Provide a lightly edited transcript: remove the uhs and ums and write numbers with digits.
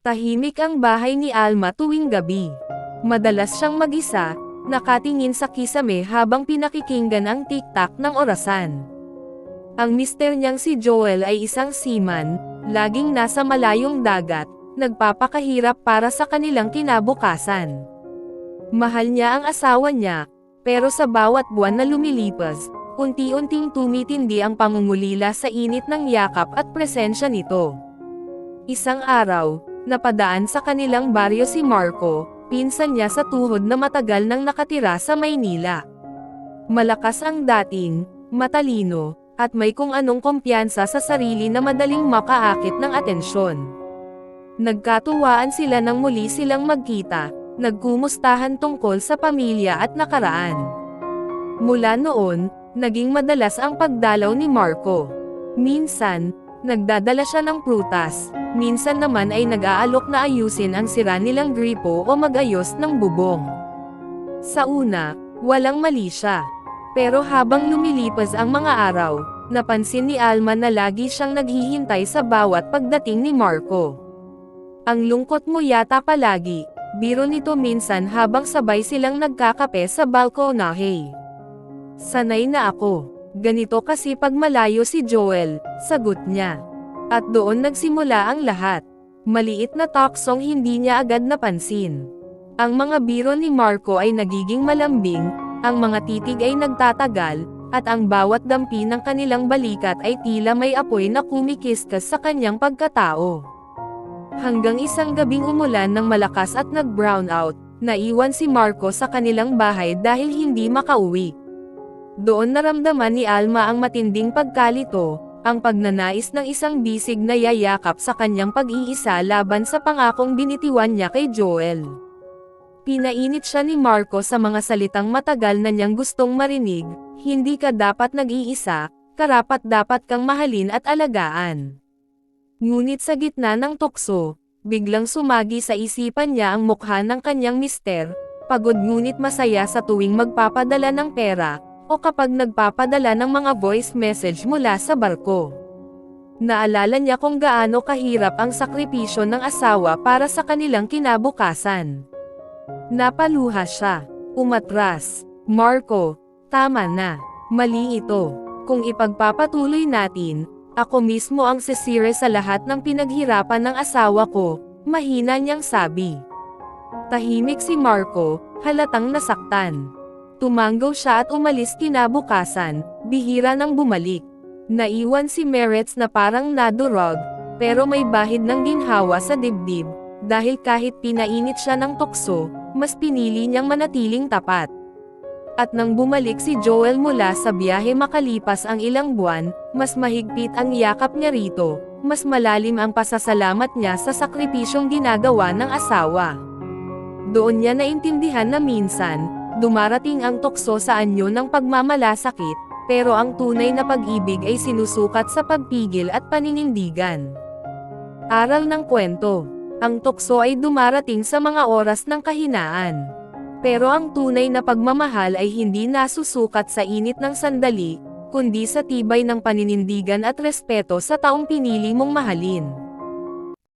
Tahimik ang bahay ni Alma tuwing gabi. Madalas siyang mag-isa, nakatingin sa kisame habang pinakikinggan ang tik-tak ng orasan. Ang mister niyang si Joel ay isang seaman, laging nasa malayong dagat, nagpapakahirap para sa kanilang kinabukasan. Mahal niya ang asawa niya, pero sa bawat buwan na lumilipas, unti-unting tumitindi ang pangungulila sa init ng yakap at presensya nito. Isang araw, napadaan sa kanilang baryo si Marco, pinsan niya sa tuhod na matagal nang nakatira sa Maynila. Malakas ang dating, matalino, at may kung anong kumpiyansa sa sarili na madaling makaakit ng atensyon. Nagkatuwaan sila nang muli silang magkita, nagkumustahan tungkol sa pamilya at nakaraan. Mula noon, naging madalas ang pagdalaw ni Marco. Minsan, nagdadala siya ng prutas, minsan naman ay nag-aalok na ayusin ang sira nilang gripo o mag-ayos ng bubong. Sa una, walang mali siya. Pero habang lumilipas ang mga araw, napansin ni Alma na lagi siyang naghihintay sa bawat pagdating ni Marco. Ang lungkot mo yata palagi, biro nito minsan habang sabay silang nagkakape sa balkonahe. Sanay na ako. Ganito kasi pag malayo si Joel, sagot niya. At doon nagsimula ang lahat. Maliit na talksong hindi niya agad napansin. Ang mga biro ni Marco ay nagiging malambing, ang mga titig ay nagtatagal, at ang bawat dampi ng kanilang balikat ay tila may apoy na kumikiskas sa kanyang pagkatao. Hanggang isang gabing umulan ng malakas at nag-brown out, naiwan si Marco sa kanilang bahay dahil hindi makauwi. Doon naramdaman ni Alma ang matinding pagkalito, ang pagnanais ng isang bisig na yayakap sa kanyang pag-iisa laban sa pangakong binitiwan niya kay Joel. Pinainit siya ni Marco sa mga salitang matagal na niyang gustong marinig, hindi ka dapat nag-iisa, karapat-dapat kang mahalin at alagaan. Ngunit sa gitna ng tukso, biglang sumagi sa isipan niya ang mukha ng kanyang mister, pagod ngunit masaya sa tuwing magpapadala ng pera, o kapag nagpapadala ng mga voice message mula sa barko. Naalala niya kung gaano kahirap ang sakripisyo ng asawa para sa kanilang kinabukasan. Napaluha siya. Umatras. Marco, tama na. Mali ito. Kung ipagpapatuloy natin, ako mismo ang sisire sa lahat ng pinaghirapan ng asawa ko, mahina niyang sabi. Tahimik si Marco, halatang nasaktan. Tumanggaw siya at umalis kinabukasan, bihira nang bumalik. Naiwan si Meretz na parang nadurog, pero may bahid ng ginhawa sa dibdib, dahil kahit pinainit siya ng tukso, mas pinili niyang manatiling tapat. At nang bumalik si Joel mula sa biyahe makalipas ang ilang buwan, mas mahigpit ang yakap niya rito, mas malalim ang pasasalamat niya sa sakripisyong ginagawa ng asawa. Doon niya naintindihan na minsan, dumarating ang tukso sa anyo ng pagmamalasakit, pero ang tunay na pag-ibig ay sinusukat sa pagpigil at paninindigan. Aral ng kwento. Ang tukso ay dumarating sa mga oras ng kahinaan. Pero ang tunay na pagmamahal ay hindi nasusukat sa init ng sandali, kundi sa tibay ng paninindigan at respeto sa taong pinili mong mahalin.